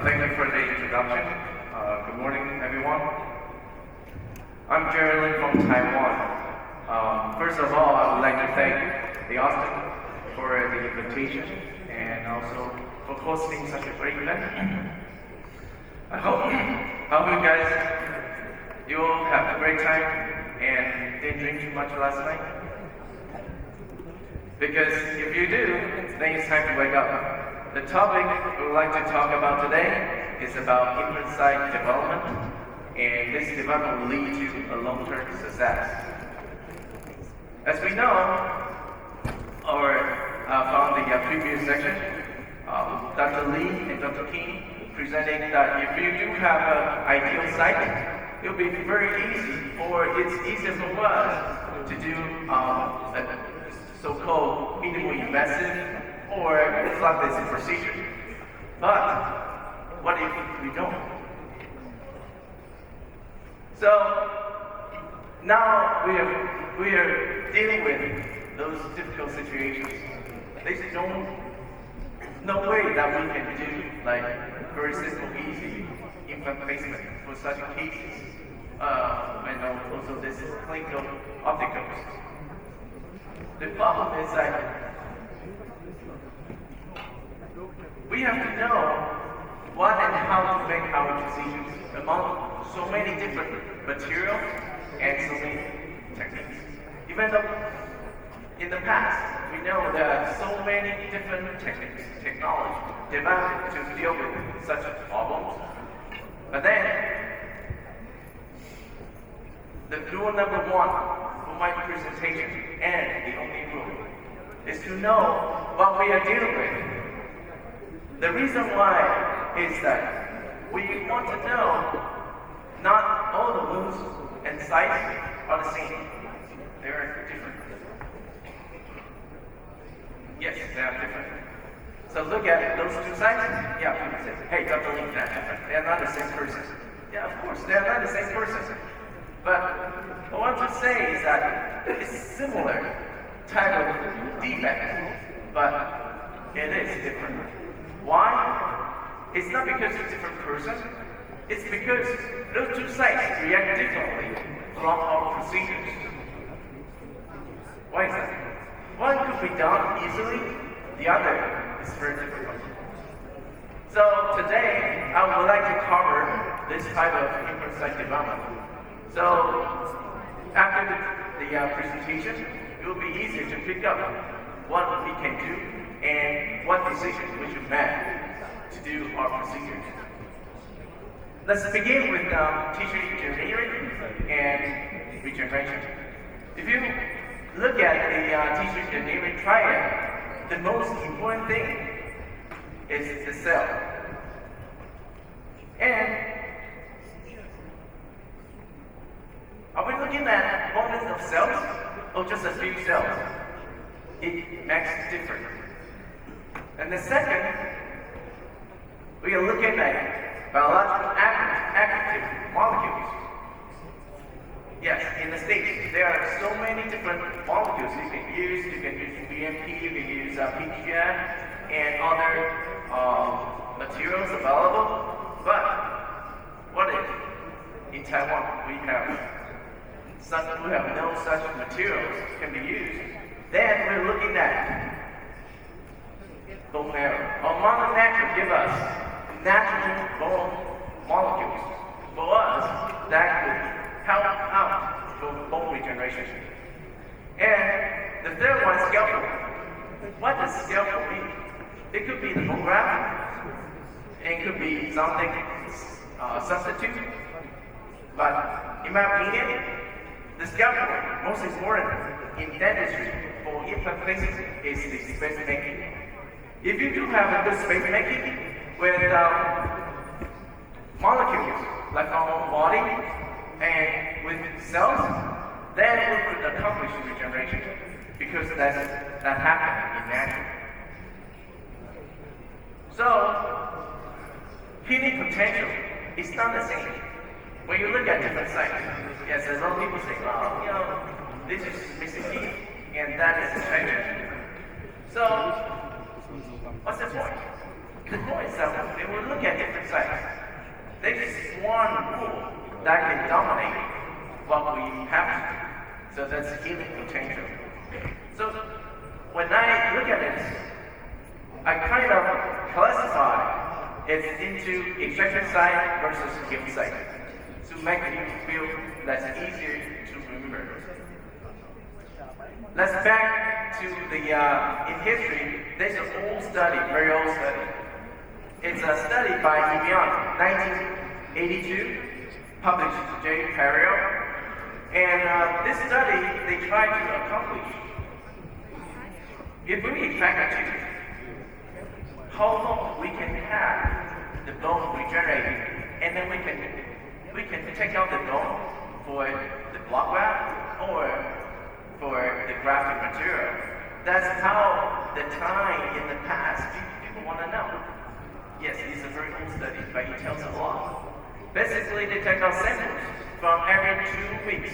Thank you for the introduction. Good morning, everyone. I'm Geraldine from Taiwan. First of all, I would like to thank the Austin for the invitation and also for hosting such a great event. I hope you guys you all have a great time and didn't drink too much last night. Because if you do, then it's time to wake up. The topic we would like to talk about today is about implant site development, and this development will lead to a long-term success. As we know, from the previous section, Dr. Lee and Dr. King presenting that if you do have an ideal site, it will be very easy, or it's easier for us to do a so-called minimally invasive or flat-based procedure. But what if we don't? So now we are dealing with those difficult situations. There's no way that we can do like very simple, easy implant placement for such cases. And also this clinical opticals. The problem is that we have to know what and how to make our procedures among so many different materials and so many techniques. Even though in the past we know there are so many different techniques, technology developed to deal with such problems. But then the rule number one for my presentation, and the only rule, is to know what we are dealing with. The reason why is that we want to know not all the wounds and sites are the same. They are different. Yes, they are different. So look at those two sites. Yeah, people say, hey, Dr. Lee, they're different. They're not the same person. Yeah, of course, they're not the same person. But what I want to say is that it's similar type of defect, but it is different. Why? It's not because it's a different person. It's because those two sites react differently from our procedures. Why is that? One could be done easily, the other is very difficult. So today, I would like to cover this type of implant site development. So after the presentation, it will be easier to pick up what we can do and what decisions we should make to do our procedures. Let's begin with tissue engineering and regeneration. If you look at the tissue engineering triad, the most important thing is the cell. And are we looking at abundance of cells or just a few cells? It makes it different. And the second, we are looking at biological active molecules. Yes, in the States, there are so many different molecules you can use. You can use BMP, you can use PGN, and other materials available. But what if in Taiwan we have no such materials can be used? Then we're looking at bone marrow. Our mother nature gives us natural bone molecules. For us, that would help out for bone regeneration. And the third one, scalpel. What does scalpel mean? It could be the bone graft, and it could be something substitute. But in my opinion, the scalpel, most important in dentistry for implant placement, is the space making. If you do have a good space making with molecules like our own body and with cells, then we could accomplish regeneration because that happens in nature. So, healing potential is not the same. When you look at different sites, yes, a lot of people say, oh, this is missing heat, and that is a treasure. So, what's the point? The point is that when we look at different sites, there is one rule that can dominate what we have to do. So that's healing potential. So when I look at it, I kind of classify it into extraction site versus healing site to make you feel that's easier to remember. Let's back to the, in history, there's an old study, very old study. It's a study by Implant, 1982, published J. Perrier. And this study, they tried to accomplish, if we extract a tooth, how long we can have the bone regenerated, and then we can take out the bone for the block graft or for the grafted material. That's how the time in the past people want to know. Yes, it's a very old study, but it tells a lot. Basically, they take out samples from every 2 weeks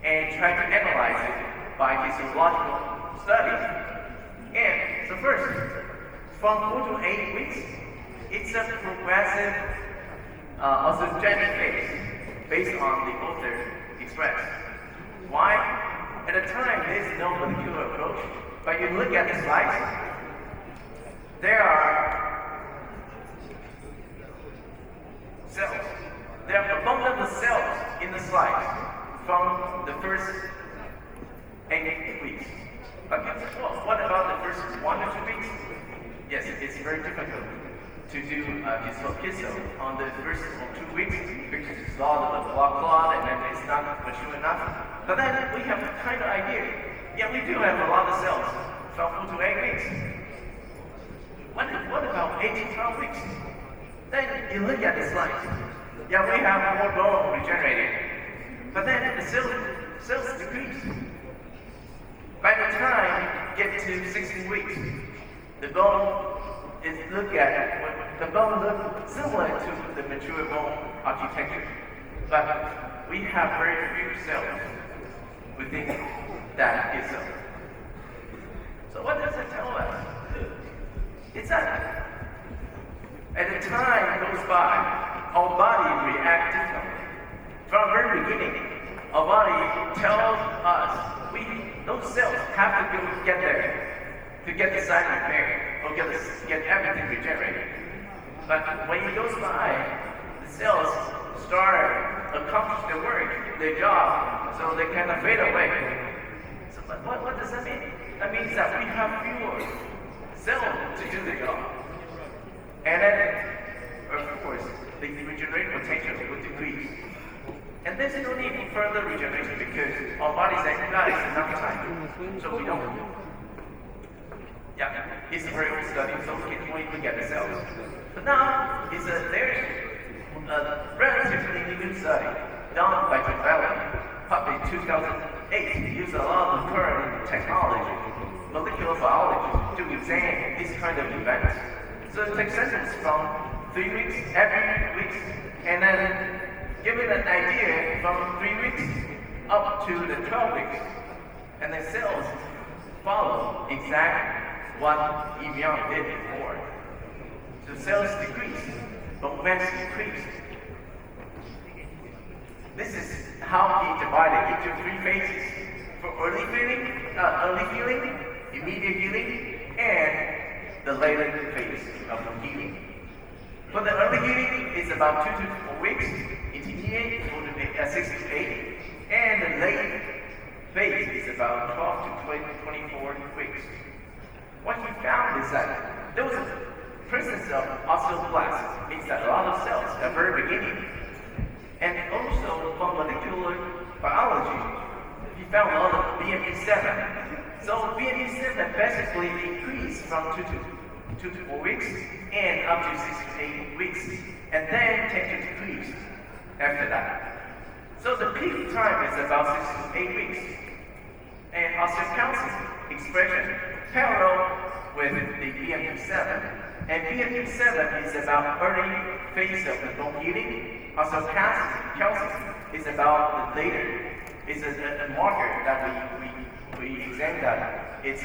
and try to analyze it by physiological studies. And so first, from 4 to 8 weeks, it's a progressive osteogenic phase based on the author expressed. Why? At the time, there's no molecular approach, but you look at the slides, there are cells. There are abundant cells in the slides from the first 8 weeks. But what about the first 1 or 2 weeks? Yes, it's very difficult to do histo on the first 2 weeks because it's a lot of blood clot and then it's not mature enough. But then we have a kind of idea. Yeah, we do have a lot of cells from 4 to 8 weeks. What about 8 to 12 weeks? Then you look at the slides. Yeah, we have more bone regenerated. But then the cells decrease. By the time you get to 16 weeks, the bone is looked similar to the mature bone architecture. But we have very few cells within that itself. So what does it tell us? It's that at the time goes by, our body reacts differently. From the very beginning, our body tells us those cells have to get there to get the site repaired or get everything regenerated. But when it goes by, the cells start accomplish their work, their job, so they kind of fade away. So what does that mean? That means that we have fewer cells to do the job. And then, of course, the regenerative potential will decrease. And there's no need for further regeneration because our body says, guys, enough time. So we don't. Yeah, it's a very old study, so we can look at the cells. But now, there's a relatively new study done by Implant, published in 2008, used a lot of current technology, molecular biology, to examine this kind of event. So it takes samples from 3 weeks, every week, and then give it an idea from 3 weeks up to the 12 weeks. And the cells follow exactly what Implant did before. The cells decrease, but mass increase. This is how he divided into 3 phases: for early healing, immediate healing, and the later phase of healing. For the early healing, it's about 2 to 4 weeks. Intermediate, 6 to 8, and the late phase is about 12 to 24 weeks. What he found is that there was a presence of osteoblasts, means that a lot of cells at the very beginning. And also from molecular biology, he found a lot of BMP7. So BMP7 basically increased from 2 to 4 weeks and up to 6 to 8 weeks, and then tend to decrease after that. So the peak time is about 6 to 8 weeks. And osteocalcin expression parallel with the BMP7. And BMP7 is about early phase of the bone healing. Osteocalcin is about the later. It's a marker that we examine that. It's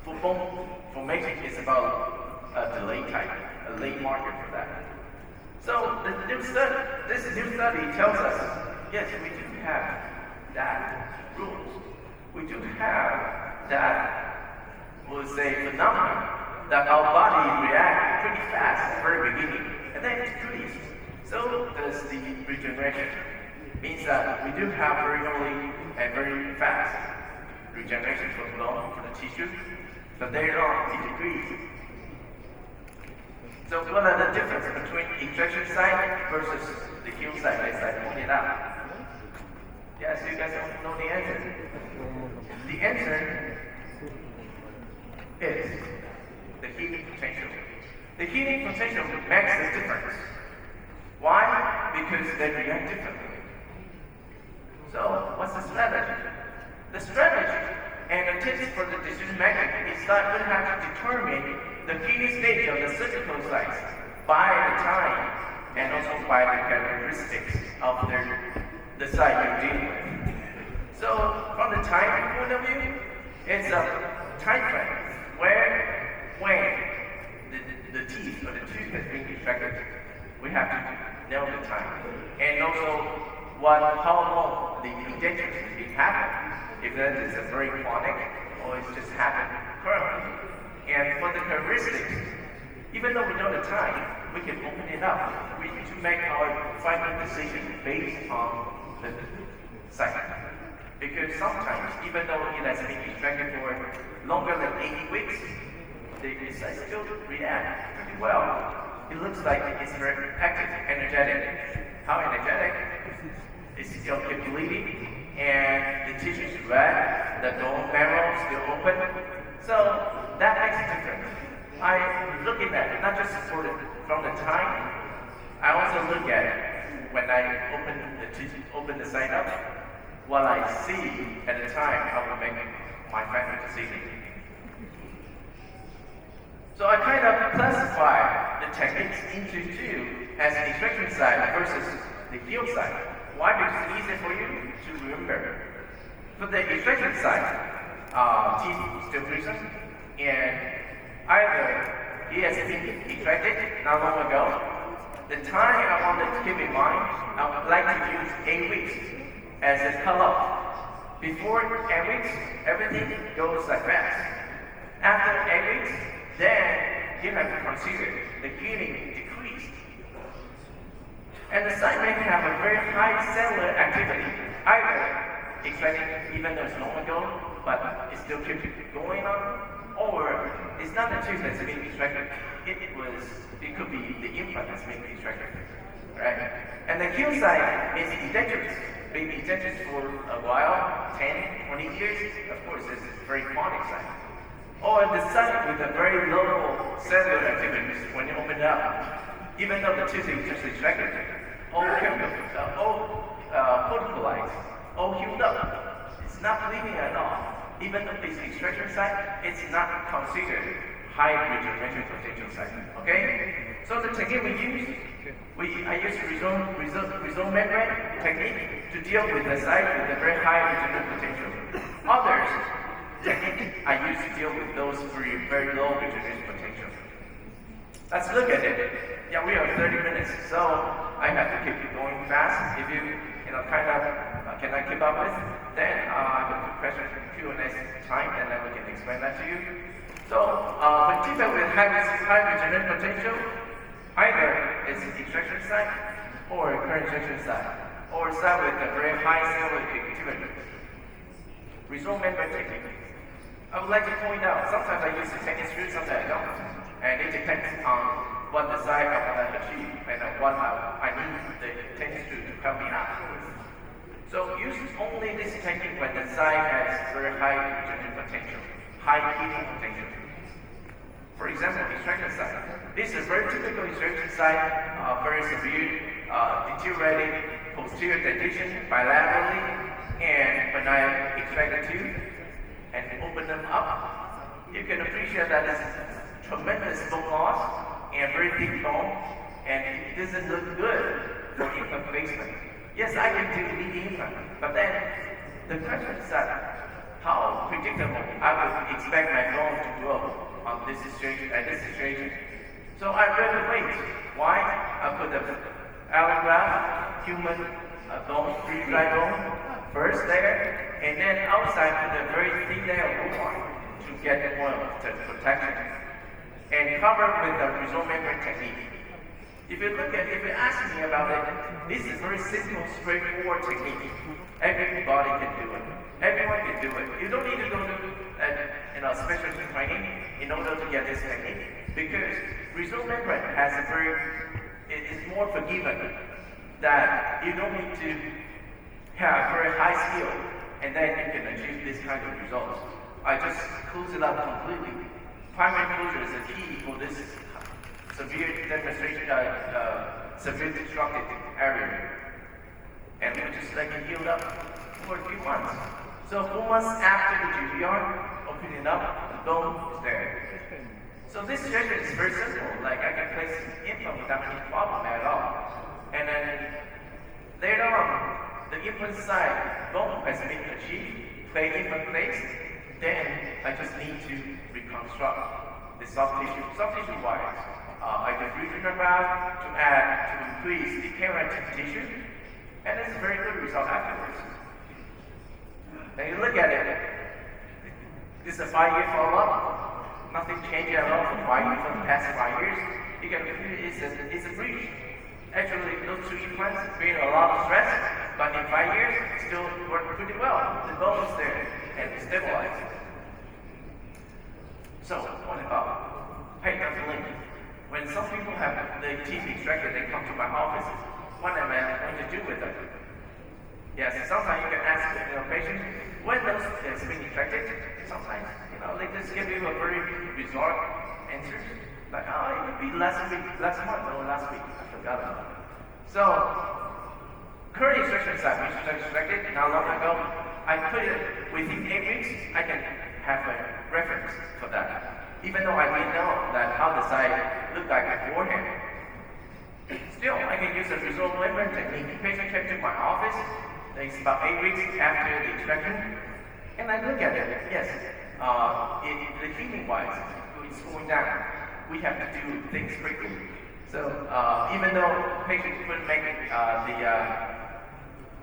for bone formation. It's about a delay type, a late market for that. So this new study tells us, yes, we do have that rules. We do have that, we'll say, phenomenon that our body reacts pretty fast at the very beginning, and then it decreases. So does the regeneration. Means that we do have very early and very fast regeneration for the bone, for the tissue, but later on it decreases. So what are the differences between injection site versus the heal site, as I pointed out? Yes, you guys don't know the answer. The answer is the healing potential. The healing potential makes the difference. Why? Because they react differently. So what's the strategy? The strategy and the tips for the decision making is that we have to determine the healing stage of the surgical sites by the time and also by the characteristics of the site you're dealing with. So from the time point of view, it's a time frame when the teeth or the tooth has been extracted, we have to know the time. And also how long the indentation has been happening. If that is a very chronic or it's just happened currently. And for the characteristics, even though we know the time, we can open it up. We need to make our final decision based on the cycle. Because sometimes, even though it has been extracted for longer than 80 weeks, the site still react pretty well. It looks like it's very active, energetic. How energetic? It still keeps bleeding, and the tissue is red, the bone marrow is still open. So that makes a difference. I'm looking at it, not just from the time, I also look at it when I open the site up. What I see at the time, I will make my final decision. So I kind of classify the techniques into two as the extraction side versus the heal side. Why? Because it's easier for you to remember. For the extraction side, teeth still present, and either it has been extracted not long ago. The time I wanted to keep in mind, I would like to use 8 weeks as a cutoff. Before 8 weeks, everything goes like fast. After 8 weeks, then you have to consider the healing decreased. And the site may have a very high cellular activity, either extracted even though it's long ago, but it still keeps going on, or it's not the tooth that's being extracted, it could be the implant that's being extracted, right? And the heal site is indentions, being indentions for a while, 10, 20 years, of course, it's a very chronic site. Or the site with a very low cellular activities when you open it up, even though the tooth is just extracted, all protocolized, all healed up. It's not bleeding at all. Even though it's extraction site, it's not considered high regeneration potential site. Okay? So the technique I use resome membrane technique to deal with the site with a very high regeneration potential. Others technique I use to deal with those very low regeneration potential. Let's look at it. Yeah, we are 30 minutes, so I have to keep it going fast. If you can I keep up with? Then I have a question Q&A time, and then we can explain that to you. So, when teeth with high regeneration potential, either it's extraction site or current injection site, or site with a very high cellular activity. Resome membrane technique. I would like to point out, sometimes I use the technique screw, sometimes I don't. And it depends on what the site I want to achieve and what I need the technique screw to help me out with. So use only this technique when the site has very high regeneration potential, high healing potential. For example, extraction site. This is a very typical extraction site, very severe, deteriorating posterior dentition bilaterally, and when I extract the tooth and open them up, you can appreciate that it's tremendous bone loss and very thick bone, and it doesn't look good for implant placement. Yes, I can do lead implant, but then the question is that how predictable I would expect my bone to grow on this situation, at this situation. So I rather wait. Why? I put the allograft, human bone, freeze-dried bone, first layer, and then outside put a very thin layer of bone to get more protection. And cover with the resort membrane technique. If you ask me about it, this is a very simple, straightforward technique. Everybody can do it. Everyone can do it. You don't need to go to specialty training in order to get this technique, because resort membrane has it is more forgiving, that you don't need to have very high skill and then you can achieve this kind of results. I just close it up completely. Primary closure is the key for this severe demonstration, severe destructed area. And we just let it heal up for a few months. So 4 months after the GBR, open it up, the bone is there. So this treatment is very simple. Like I can place an implant without any problem at all. And then later on, the implant side bone has been achieved, implant placed. Then I just need to reconstruct the soft tissue. Soft tissue wise, I can fusion the graft to increase the keratin tissue, and it's a very good result afterwards. Now you look at it. This is a 5-year follow-up. Nothing changed at all for the past 5 years. You can it's a breach. Actually, those 2 implants create a lot of stress, but in 5 years, it still work pretty well. The bone is there and it's stabilized. So, what about, hey, Dr. Lin, when some people have the teeth extracted, they come to my office. What am I going to do with them? Yes, sometimes you can ask the patient, when those has been extracted, sometimes, they just give you a very bizarre answer. Like, oh, it would be last month or last week. I forgot about it. So, current extraction site, which was extracted not long ago, I put it within 8 weeks, I can have a reference for that. Even though I didn't know that how the site looked like beforehand. Still, I can use the resort membrane technique. The patient came to my office, it's about 8 weeks after the extraction, and I look at it. Yes, the healing-wise, it's going down. We have to do things quickly. So even though patients couldn't make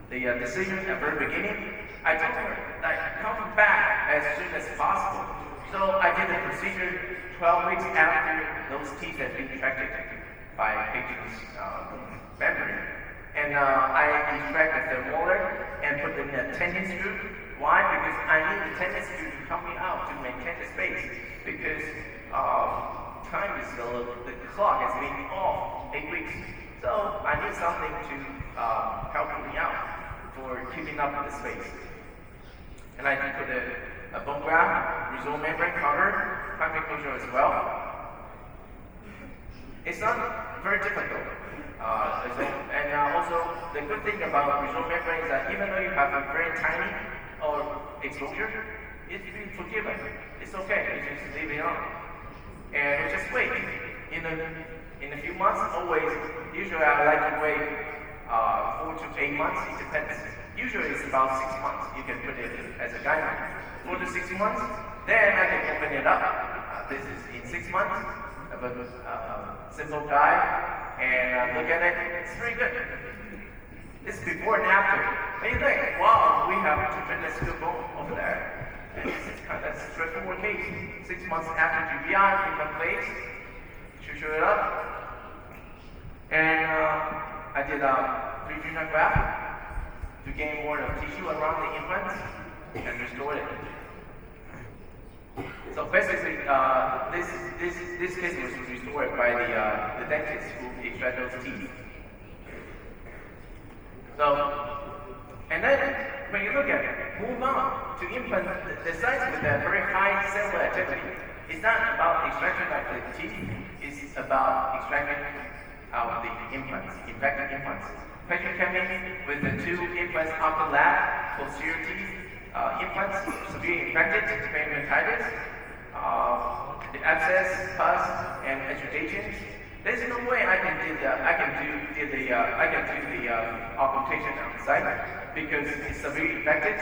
the decision at the very beginning, I told her that come back as soon as possible. So I did the procedure 12 weeks after those teeth had been extracted by patient's memory. And I extracted the molar and put in a tendon screw. Why? Because I need the tendon screw to help me out to maintain the space. Because time is the clock has been off 8 weeks. So I need something to help me out for keeping up with the space. And I can put a bone graft, resort membrane cover, primary closure as well. It's not very difficult. And also, the good thing about resort membrane is that even though you have a very tiny exposure, it's been forgiven. It's okay. You just leave it on. And just wait. In a few months, usually I like to wait 4 to 8 months. It depends. Usually it's about 6 months. You can put it as a guideline. 4 to 6 months, then I can open it up. This is in 6 months. A simple guide. And look at it, it's very good. It's before and after. And you think, wow, we have a tremendous good bone over there. And this is kind of a straightforward case. 6 months after GBI, implant place, shoot it up. And I did a fusion graft to gain more of tissue around the implants and restore it. So basically, this case was restored by the dentist who extracted those teeth. So, and then when you look at it, move on to implant the sites with a very high cellular activity. It's not about extraction of the teeth, it's about extracting out the implants, infected implants. Patient came in with the 2 implants off the lab, posterior teeth, implants, severely infected, pancreatitis, the abscess, pus, and exudations. There's no way I can do the augmentation on the site because it's severely infected,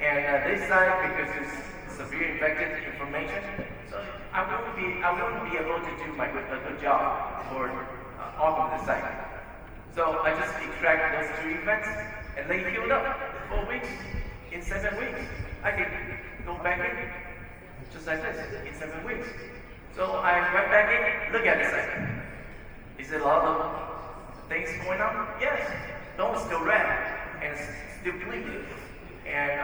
and this side because it's severely infected inflammation. So I wouldn't be able to do a good job for all of the site. So I just extract those two implants and they healed up 4 weeks. In 7 weeks, I can go back in just like this in 7 weeks. So I went back in, look at the site. Is there a lot of things going on? Yes. Bone is still red and it's still bleeding. And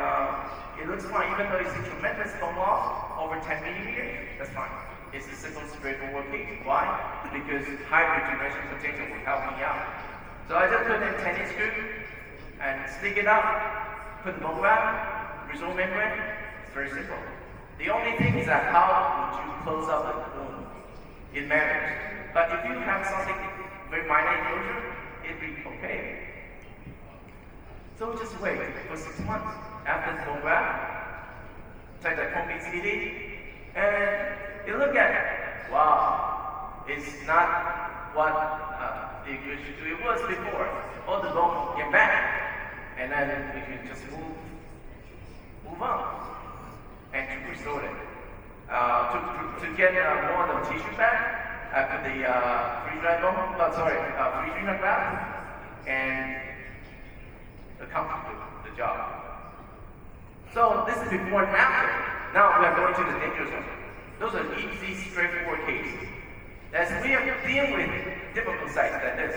it looks fine, even though it's a tremendous bone loss, over 10 millimeters, that's fine. It's a simple straightforward case. Why? Because high regeneration potential will help me out. So I just put in 10-inch screw and stick it up, put the bone graft, resolve membrane. It's very simple. The only thing is that how would you close up the wound? It matters. But if you have something very minor enclosure, it'd be okay. So just wait for 6 months after the bone graft, take that pumping CD, and you look at it. Wow, it's not what it was before. All the bone get back, and then we can just move on and to restore it. To get more of the tissue back, I put the freeze-dried bone, freeze-dried graft, and accomplish the job. So this is before and after. Now we are going to the dangerous one. Those are easy, straightforward cases. As we are dealing with difficult sites like this,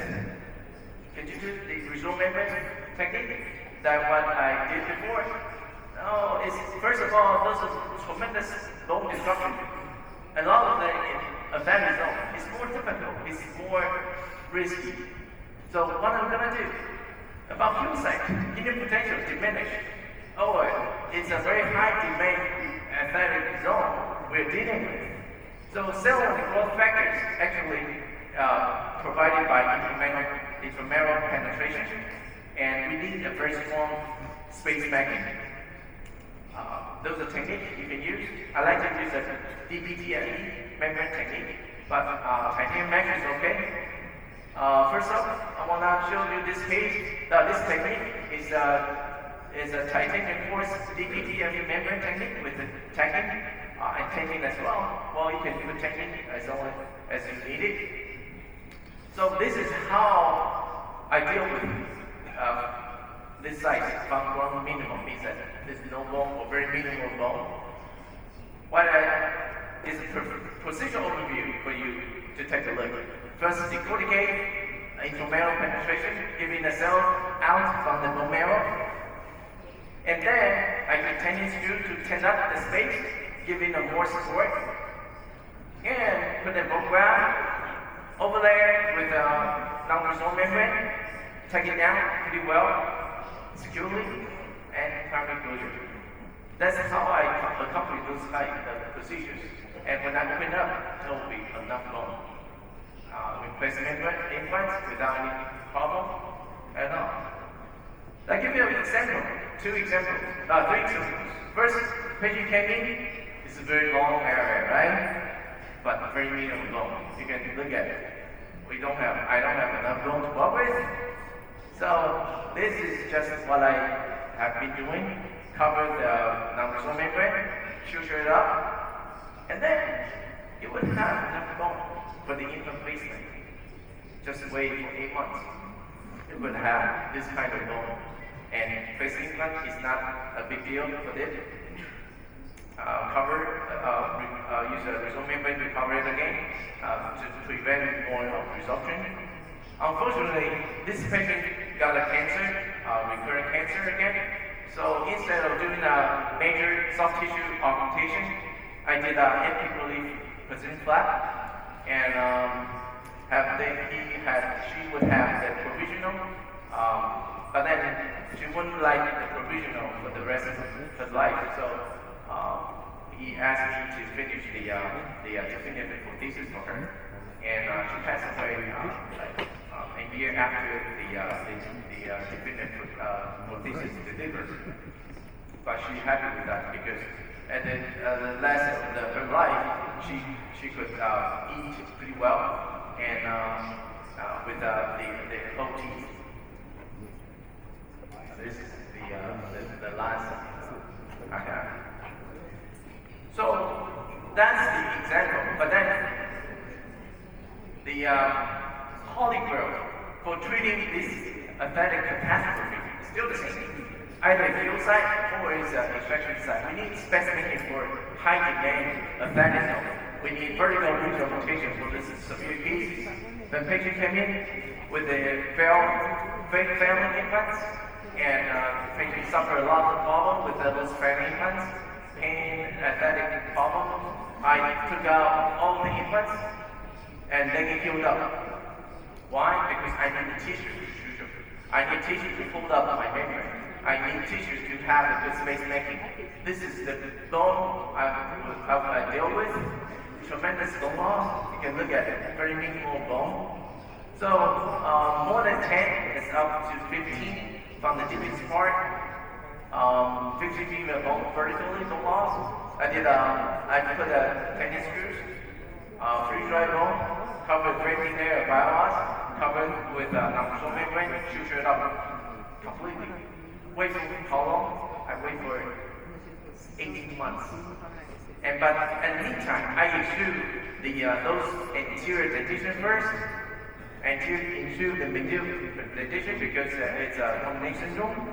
can you do the resolve membrane technique? That what I did before? No, it's first of all, those are tremendous bone destruction. A lot of the advantage zone is more difficult, it's more risky. So what I'm gonna do about fuel site, healing potential diminished. Or it's a very high demand athletic zone we're dealing with. So cell and growth factors actually provided by intramural penetration, and we need a very strong space backing. Those are techniques you can use. I like to use a DPTME membrane technique, but titanium mesh is okay. First up, I want to show you this case. This technique is a titanium force DPTME membrane technique with the tagging and tagging as well. Well, you can do the tagging as long as you need it. So this is how I deal with this size from ground minimum. Means that there's no bone or very minimal bone. Is a procedural overview for you to take a look. First, decorticate intramural penetration, giving the cells out from the bone marrow. And then I use 10-inch screw to tend up the space, giving them more support. And put the bone graft over there with a non-resolved membrane, take it down pretty well, securely, and primary closure. That's how I accomplish those type of procedures. And when I open up, there will be enough bone. Replace implants without any problem at all. I'll give you an example, three examples. First, patient came in, it's a very long area, right? But very minimal bone. You can look at it. I don't have enough bone to work with. So this is just what I have been doing. Cover the non-resolved membrane, suture it up, and then you wouldn't have enough bone for the implant placement. Just wait for 8 months. It would have this kind of bone. And face implant is not a big deal for it. Use a resolved membrane to cover it again to prevent more resorption. Unfortunately, this patient got a cancer, recurrent cancer again. So instead of doing a major soft tissue augmentation, I did a hip relief position flap, and she would have the provisional, but then she wouldn't like the provisional for the rest of her life. So he asked me to finish the definitive prosthesis for her, and she passed away a year after the definitive prosthesis delivered. But she's happy with that because at the last of her life, she could eat pretty well and with the whole teeth. This is the last I have. So that's the example. But then the holy grail for treating this aesthetic catastrophe is still the same. Either field site or is extraction site. We need specimen for high demand aesthetic. We need vertical root rotation for this severe cases. The patient came in with the failed family implants, and patient suffered a lot of problem with those family implants, pain, aesthetic problem. I took out all the implants, and they get healed up. Why? Because I need the tissue to shoot them. I need tissue to hold up my membrane. I need tissue to have a good space making. This is the bone I deal with. Tremendous bone loss. You can look at it, very minimal bone. So more than 10 is up to 15 from the deepest part. 50 female bone vertically bone loss. I put a tennis screws, free dry bone, covered draping layer of biomass, covered with non-control membrane, sutured up completely. Wait for how long? I wait for 18 months. But in the meantime, I extrude those anterior dentition first, into the medial dentition because it's a combination syndrome.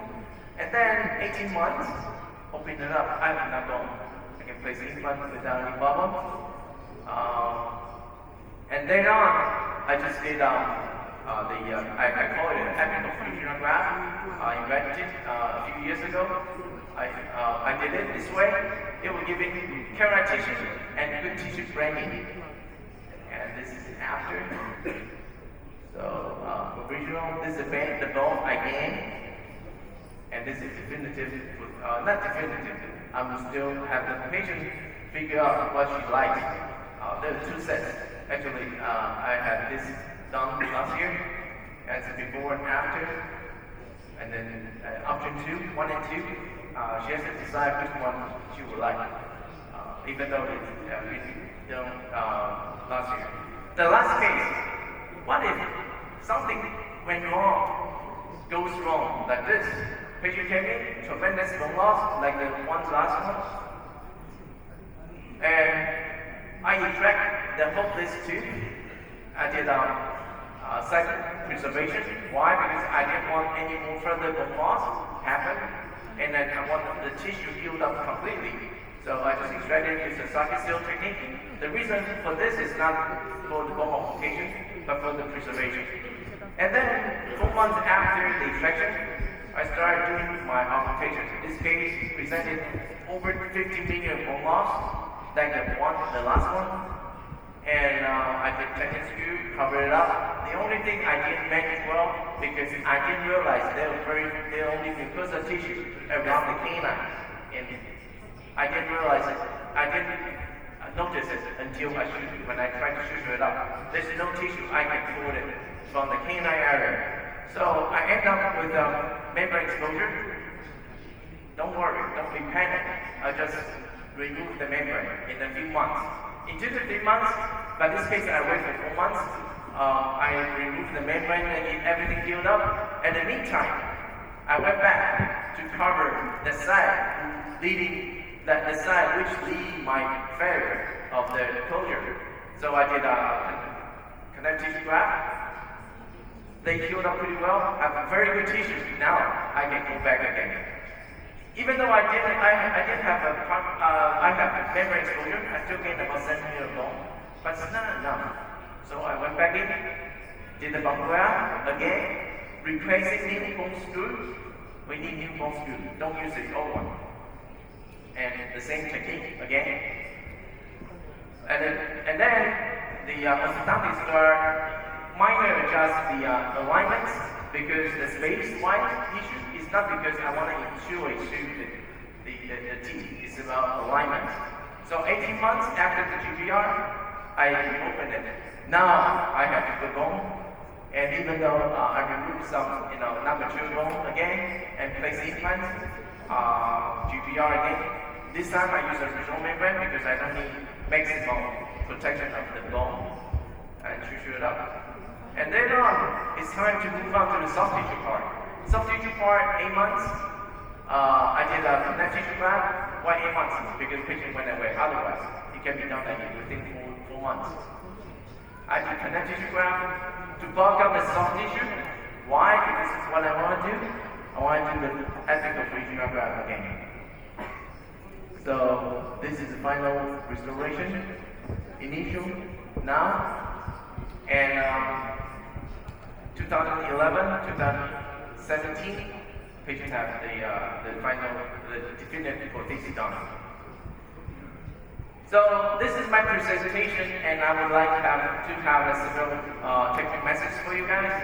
And then 18 months, open it up. I have enough bone. I can place implant without any problem. And then on, I just did I call it an epical fusion graft. I invented it a few years ago. I did it this way. It will give it keratine tissue and good tissue branding. And this is after. So original, this is the bone I gained. And this is definitive, not definitive. I will still have the patient figure out what she likes. There are two sets. Actually, I had this done last year as a before and after. And then option 2, 1 and 2. She has to decide which one she would like, even though it's done last year. The last case, what if something went wrong, goes wrong like this? Patient came in, tremendous bone loss, like the last one. And I extract the whole list too. I did site preservation. Why? Because I didn't want any more further bone loss happen. And then I want the tissue healed up completely. So I just extracted it using a socket seal technique. The reason for this is not for the bone multiplication, but for the preservation. And then 4 months after the extraction, I started doing my augmentation. This case presented over 50 million bone loss, like the last one. And I did tennis screw, covered it up. The only thing I didn't manage well, because I didn't realize they only because of tissue around the canine. And I didn't realize it. I didn't notice it until when I tried to suture it up. There's no tissue I can pull it from the canine area. So I end up with membrane exposure. Don't worry, don't be panicked. I just remove the membrane in a few months. In 2 to 3 months, but this case I wait for 4 months. I removed the membrane and everything healed up. In the meantime, I went back to cover the side the side which lead my failure of the closure. So I did connective tissue graft. They healed up pretty well. I have a very good tissue. Now I can go back again. Even though I didn't have membrane exposure, I still gained about 7 million bone, but it's not enough. So I went back in, did the bone graft again, replacing new bone screw. We need new bone screw. Don't use the old one. And the same technique again. And then the orthodontics start minor adjust the alignments because the space-wise issue is not because I want to ensure the teeth. It's about alignment. So 18 months after the GPR, I reopened it. Now I have the bone, and even though I removed some, not mature bone again and place implants, GPR again. This time I use a regional membrane because I don't need maximum protection of the bone and suture it up. And then on, it's time to move on to the soft tissue part. Soft tissue part, 8 months. I did a connective tissue graft. Why 8 months? Because patient went away. Otherwise, he it can be done within 4 months. I do connective tissue graft to bulk up the soft tissue. Why? Because this is what I want to do. I want to do the ethical regional graft again. So this is the final restoration, initial now, and 2011, 2017, patients have the final, the definitive prosthesis done. So this is my presentation, and I would like to have a several technical message for you guys.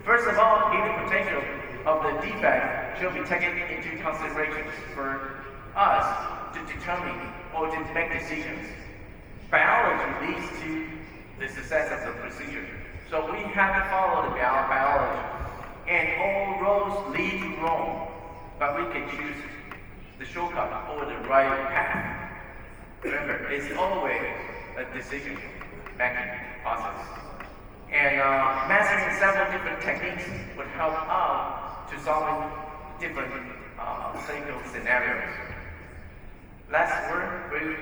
First of all, healing potential of the defect should be taken into consideration for us to determine or to make decisions. Biology leads to the success of the procedure. So we have to follow the biology. And all roads lead to Rome, but we can choose the shortcut or the right path. Remember, it's always a decision-making process. And mastering several different techniques would help out to solving different clinical scenarios. Last word for you,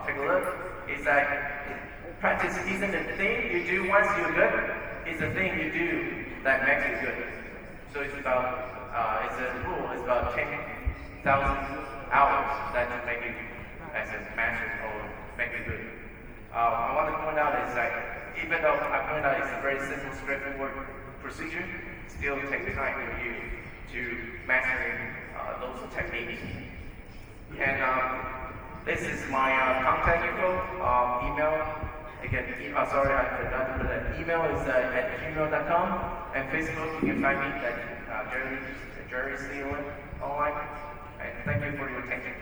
take a look, is that practice isn't a thing you do once you're good, it's a thing you do that makes you good. So it's about, it's a rule, it's about 10,000 hours that you make it as a master or make it good. I want to point out is that even though I point out it's a very simple, straightforward procedure, still takes time for you to mastering those techniques. And this is my contact info, email. Again, sorry, I forgot to put that. Email is at gmail.com, and Facebook, you can find me at Jerry Steele online. And thank you for your attention.